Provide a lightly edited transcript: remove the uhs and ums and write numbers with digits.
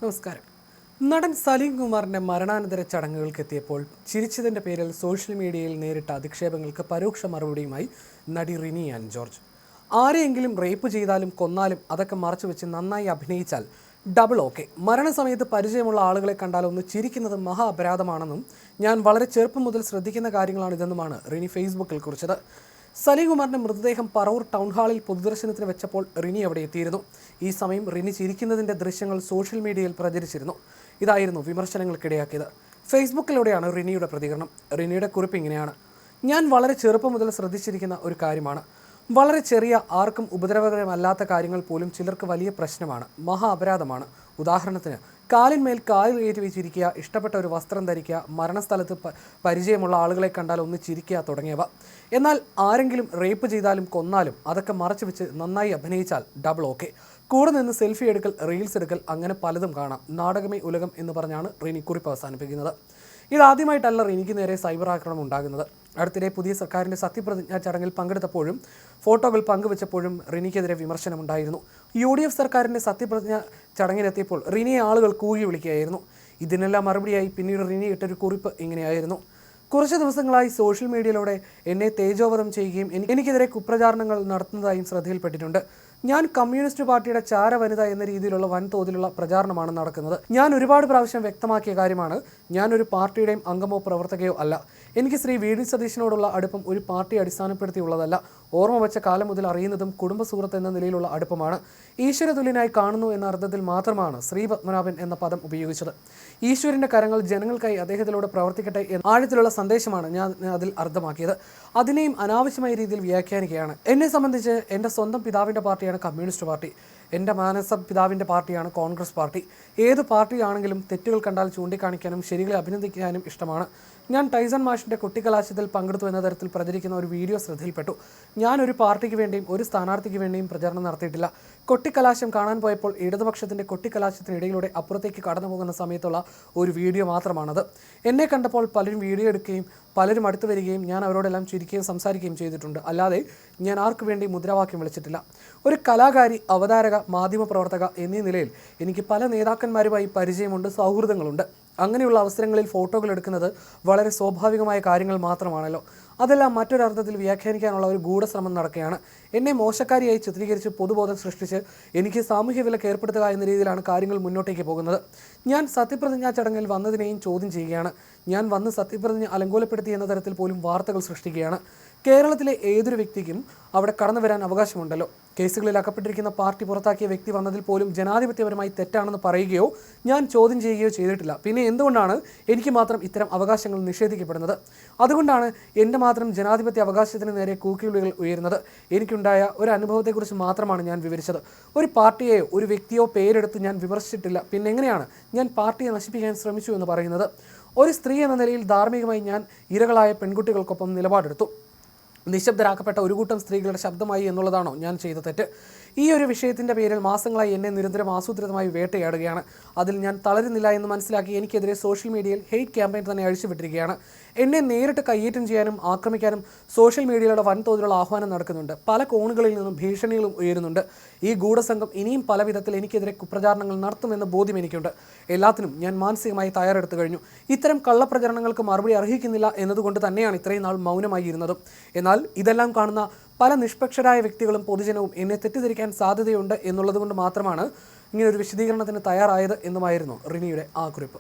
നമസ്കാരം. നടൻ സലീം കുമാറിന്റെ മരണാനന്തര ചടങ്ങുകൾക്ക് എത്തിയപ്പോൾ ചിരിച്ചതിന്റെ പേരിൽ സോഷ്യൽ മീഡിയയിൽ നേരിട്ട അധിക്ഷേപങ്ങൾക്ക് പരോക്ഷ മറുപടിയുമായി നടി റിനി ആൻ ജോർജ്. ആരെയെങ്കിലും റേപ്പ് ചെയ്താലും കൊന്നാലും അതൊക്കെ മറച്ചുവെച്ച് നന്നായി അഭിനയിച്ചാൽ ഡബിൾ ഓക്കെ. മരണസമയത്ത് പരിചയമുള്ള ആളുകളെ കണ്ടാൽ ഒന്ന് ചിരിക്കുന്നത് മഹാ അപരാധമാണെന്നും ഞാൻ വളരെ ചെറുപ്പം മുതൽ ശ്രദ്ധിക്കുന്ന കാര്യങ്ങളാണിതെന്നുമാണ് റിനി ഫേസ്ബുക്കിൽ കുറിച്ചത്. സലീം കുമാറിന്റെ മൃതദേഹം പറവൂർ ടൗൺ ഹാളിൽ പൊതുദർശനത്തിന് വെച്ചപ്പോൾ റിനി അവിടെ എത്തിയിരുന്നു. ഈ സമയം റിനി ചിരിക്കുന്നതിന്റെ ദൃശ്യങ്ങൾ സോഷ്യൽ മീഡിയയിൽ പ്രചരിച്ചിരുന്നു. ഇതായിരുന്നു വിമർശനങ്ങൾക്കിടയാക്കിയത്. ഫേസ്ബുക്കിലൂടെയാണ് റിനിയുടെ പ്രതികരണം. റിനിയുടെ കുറിപ്പ് ഇങ്ങനെയാണ്: ഞാൻ വളരെ ചെറുപ്പം മുതൽ ശ്രദ്ധിച്ചിരിക്കുന്ന ഒരു കാര്യമാണ്. വളരെ ചെറിയ, ആർക്കും ഉപദ്രവകരമല്ലാത്ത കാര്യങ്ങൾ പോലും ചിലർക്ക് വലിയ പ്രശ്നമാണ്, മഹാ അപരാധമാണ്. ഉദാഹരണത്തിന്, കാലിന്മേൽ കാലിൽ കയറ്റി വെച്ചിരിക്കുക, ഇഷ്ടപ്പെട്ട ഒരു വസ്ത്രം ധരിക്കുക, മരണസ്ഥലത്ത് പരിചയമുള്ള ആളുകളെ കണ്ടാൽ ഒന്ന് ചിരിക്കുക തുടങ്ങിയവ. എന്നാൽ ആരെങ്കിലും റേപ്പ് ചെയ്താലും കൊന്നാലും അതൊക്കെ മറച്ചു വെച്ച് നന്നായി അഭിനയിച്ചാൽ ഡബിൾ ഓക്കെ. കൂടെ നിന്ന് സെൽഫി എടുക്കൽ, റീൽസ് എടുക്കൽ, അങ്ങനെ പലതും കാണാം. നാടകമേ ഉലകം എന്ന് പറഞ്ഞാണ് റിനി കുറിപ്പ് അവസാനിപ്പിക്കുന്നത്. ഇതാദ്യമായിട്ടല്ല റിനിക്ക് നേരെ സൈബർ ആക്രമണം ഉണ്ടാകുന്നത്. അടുത്തിടെ പുതിയ സർക്കാരിൻ്റെ സത്യപ്രതിജ്ഞാ ചടങ്ങിൽ പങ്കെടുത്തപ്പോഴും ഫോട്ടോകൾ പങ്കുവച്ചപ്പോഴും റിനിക്കെതിരെ വിമർശനമുണ്ടായിരുന്നു. UDF സർക്കാരിൻ്റെ സത്യപ്രതിജ്ഞാ ചടങ്ങിലെത്തിയപ്പോൾ റിനിയെ ആളുകൾ കൂകി വിളിക്കുകയായിരുന്നു. ഇതിനെല്ലാം മറുപടിയായി പിന്നീട് റിനി ഇട്ടൊരു കുറിപ്പ് ഇങ്ങനെയായിരുന്നു: കുറച്ച് ദിവസങ്ങളായി സോഷ്യൽ മീഡിയയിലൂടെ എന്നെ തേജോവധം ചെയ്യുകയും എനിക്കെതിരെ കുപ്രചാരണങ്ങൾ നടത്തുന്നതായും ശ്രദ്ധയിൽപ്പെട്ടിട്ടുണ്ട്. ഞാൻ കമ്മ്യൂണിസ്റ്റ് പാർട്ടിയുടെ ചാര വനിത എന്ന രീതിയിലുള്ള വൻതോതിലുള്ള പ്രചാരണമാണ് നടക്കുന്നത്. ഞാൻ ഒരുപാട് പ്രാവശ്യം വ്യക്തമാക്കിയ കാര്യമാണ്, ഞാനൊരു പാർട്ടിയുടെയും അംഗമോ പ്രവർത്തകയോ അല്ല. എനിക്ക് ശ്രീ VD സതീശനോടുള്ള അടുപ്പം ഒരു പാർട്ടിയെ അടിസ്ഥാനപ്പെടുത്തിയുള്ളതല്ല. ഓർമ്മ വെച്ച കാലം മുതൽ അറിയുന്നതും കുടുംബ സുഹൃത്ത് എന്ന നിലയിലുള്ള അടുപ്പമാണ്. ഈശ്വരതുല്യനായി കാണുന്നു എന്ന അർത്ഥത്തിൽ മാത്രമാണ് ശ്രീ പത്മനാഭൻ എന്ന പദം ഉപയോഗിച്ചത്. ഈശ്വരൻ്റെ കരങ്ങൾ ജനങ്ങൾക്കായി അദ്ദേഹത്തിലൂടെ പ്രവർത്തിക്കട്ടെ എന്ന ആഴത്തിലുള്ള സന്ദേശമാണ് ഞാൻ അതിൽ അർത്ഥമാക്കിയത്. അതിനെയും അനാവശ്യമായ രീതിയിൽ വ്യാഖ്യാനിക്കുകയാണ്. എന്നെ സംബന്ധിച്ച് എൻ്റെ സ്വന്തം പിതാവിൻ്റെ പാർട്ടിയാണ് കമ്മ്യൂണിസ്റ്റ് പാർട്ടി. എൻ്റെ മാനസ പിതാവിൻ്റെ പാർട്ടിയാണ് കോൺഗ്രസ് പാർട്ടി. ഏത് പാർട്ടിയാണെങ്കിലും തെറ്റുകൾ കണ്ടാൽ ചൂണ്ടിക്കാണിക്കാനും ശരികളെ അഭിനന്ദിക്കാനും ഇഷ്ടമാണ്. ഞാൻ ടൈസൺ മാഷിൻ്റെ കുട്ടിക്കലാശത്തിൽ പങ്കെടുത്തു എന്ന തരത്തിൽ പ്രചരിക്കുന്ന ഒരു വീഡിയോ ശ്രദ്ധയിൽപ്പെട്ടു. ഞാനൊരു പാർട്ടിക്ക് വേണ്ടിയും ഒരു സ്ഥാനാർത്ഥിക്ക് വേണ്ടിയും പ്രചരണം നടത്തിയിട്ടില്ല. കൊട്ടിക്കലാശം കാണാൻ പോയപ്പോൾ ഇടതുപക്ഷത്തിൻ്റെ കൊട്ടിക്കലാശത്തിനിടയിലൂടെ അപ്പുറത്തേക്ക് കടന്നു പോകുന്ന സമയത്തുള്ള ഒരു വീഡിയോ മാത്രമാണത്. എന്നെ കണ്ടപ്പോൾ പലരും വീഡിയോ എടുക്കുകയും പലരും അടുത്ത് വരികയും ഞാൻ അവരോടെല്ലാം ചിരിക്കുകയും സംസാരിക്കുകയും ചെയ്തിട്ടുണ്ട്. അല്ലാതെ ഞാൻ ആർക്കു വേണ്ടി മുദ്രാവാക്യം വിളിച്ചിട്ടില്ല. ഒരു കലാകാരി, അവതാരക, മാധ്യമപ്രവർത്തക എന്നീ നിലയിൽ എനിക്ക് പല നേതാക്കന്മാരുമായി പരിചയമുണ്ട്, സൗഹൃദങ്ങളുണ്ട്. അങ്ങനെയുള്ള അവസരങ്ങളിൽ ഫോട്ടോകൾ എടുക്കുന്നത് വളരെ സ്വാഭാവികമായ കാര്യങ്ങൾ മാത്രമാണല്ലോ. അതെല്ലാം മറ്റൊരർത്ഥത്തിൽ വ്യാഖ്യാനിക്കാനുള്ള ഒരു ഗൂഢശ്രമം നടക്കുകയാണ്. എന്നെ മോശക്കാരിയായി ചിത്രീകരിച്ച് പൊതുബോധം സൃഷ്ടിച്ച് എനിക്ക് സാമൂഹ്യ വിലക്ക് ഏർപ്പെടുത്തുക എന്ന രീതിയിലാണ് കാര്യങ്ങൾ മുന്നോട്ടേക്ക് പോകുന്നത്. ഞാൻ സത്യപ്രതിജ്ഞാ ചടങ്ങിൽ വന്നതിനെയും ചോദ്യം ചെയ്യുകയാണ്. ഞാൻ വന്ന് സത്യപ്രതിജ്ഞ അലങ്കോലപ്പെടുത്തി എന്ന തരത്തിൽ പോലും വാർത്തകൾ സൃഷ്ടിക്കുകയാണ്. കേരളത്തിലെ ഏതൊരു വ്യക്തിക്കും അവിടെ കടന്നു വരാൻ അവകാശമുണ്ടല്ലോ. കേസുകളിൽ അകപ്പെട്ടിരിക്കുന്ന പാർട്ടി പുറത്താക്കിയ വ്യക്തി വന്നതിൽ പോലും ജനാധിപത്യപരമായി തെറ്റാണെന്ന് പറയുകയോ ഞാൻ ചോദ്യം ചെയ്യുകയോ ചെയ്തിട്ടില്ല. പിന്നെ എന്തുകൊണ്ടാണ് എനിക്ക് മാത്രം ഇത്തരം അവകാശങ്ങൾ നിഷേധിക്കപ്പെടുന്നത്? അതുകൊണ്ടാണ് എൻ്റെ മാത്രം ജനാധിപത്യ അവകാശത്തിന് നേരെ കൂക്കിവിളികൾ ഉയരുന്നത്. എനിക്കുണ്ടായ ഒരു അനുഭവത്തെക്കുറിച്ച് മാത്രമാണ് ഞാൻ വിവരിച്ചത്. ഒരു പാർട്ടിയെയോ ഒരു വ്യക്തിയോ പേരെടുത്ത് ഞാൻ വിമർശിച്ചിട്ടില്ല. പിന്നെ എങ്ങനെയാണ് ഞാൻ പാർട്ടിയെ നശിപ്പിക്കാൻ ശ്രമിച്ചു എന്ന് പറയുന്നത്? ഒരു സ്ത്രീ എന്ന നിലയിൽ ധാർമ്മികമായി ഞാൻ ഇരകളായ പെൺകുട്ടികൾക്കൊപ്പം നിലപാടെടുത്തു. നിശബ്ദരാക്കപ്പെട്ട ഒരു കൂട്ടം സ്ത്രീകളുടെ ശബ്ദമായി എന്നുള്ളതാണോ ഞാൻ ചെയ്ത തെറ്റ്? ഈ ഒരു വിഷയത്തിൻ്റെ പേരിൽ മാസങ്ങളായി എന്നെ നിരന്തരം ആസൂത്രിതമായി വേട്ടയാടുകയാണ്. അതിൽ ഞാൻ തളരുന്നില്ല എന്ന് മനസ്സിലാക്കി എനിക്കെതിരെ സോഷ്യൽ മീഡിയയിൽ ഹെയ്റ്റ് ക്യാമ്പയിൻ തന്നെ അഴിച്ചുവിട്ടിരിക്കുകയാണ്. എന്നെ നേരിട്ട് കയ്യേറ്റം ചെയ്യാനും ആക്രമിക്കാനും സോഷ്യൽ മീഡിയയിലൂടെ വൻതോതിലുള്ള ആഹ്വാനം നടക്കുന്നുണ്ട്. പല കോണുകളിൽ നിന്നും ഭീഷണികളും ഉയരുന്നുണ്ട്. ഈ ഗൂഢസംഘം ഇനിയും പല വിധത്തിൽ എനിക്കെതിരെ കുപ്രചാരണങ്ങൾ നടത്തുമെന്ന ബോധ്യം എനിക്കുണ്ട്. എല്ലാത്തിനും ഞാൻ മാനസികമായി തയ്യാറെടുത്തു കഴിഞ്ഞു. ഇത്തരം കള്ളപ്രചരണങ്ങൾക്ക് മറുപടി അർഹിക്കുന്നില്ല എന്നതുകൊണ്ട് തന്നെയാണ് ഇത്രയും നാൾ മൗനമായി ഇരുന്നതും. എന്നാൽ ഇതെല്ലാം കാണുന്ന പല നിഷ്പക്ഷരായ വ്യക്തികളും പൊതുജനവും എന്നെ തെറ്റിദ്ധരിക്കാൻ സാധ്യതയുണ്ട് എന്നുള്ളത് കൊണ്ട് മാത്രമാണ് ഇങ്ങനൊരു വിശദീകരണത്തിന് തയ്യാറായത് എന്നുമായിരുന്നു റിനിയുടെ ആ കുറിപ്പ്.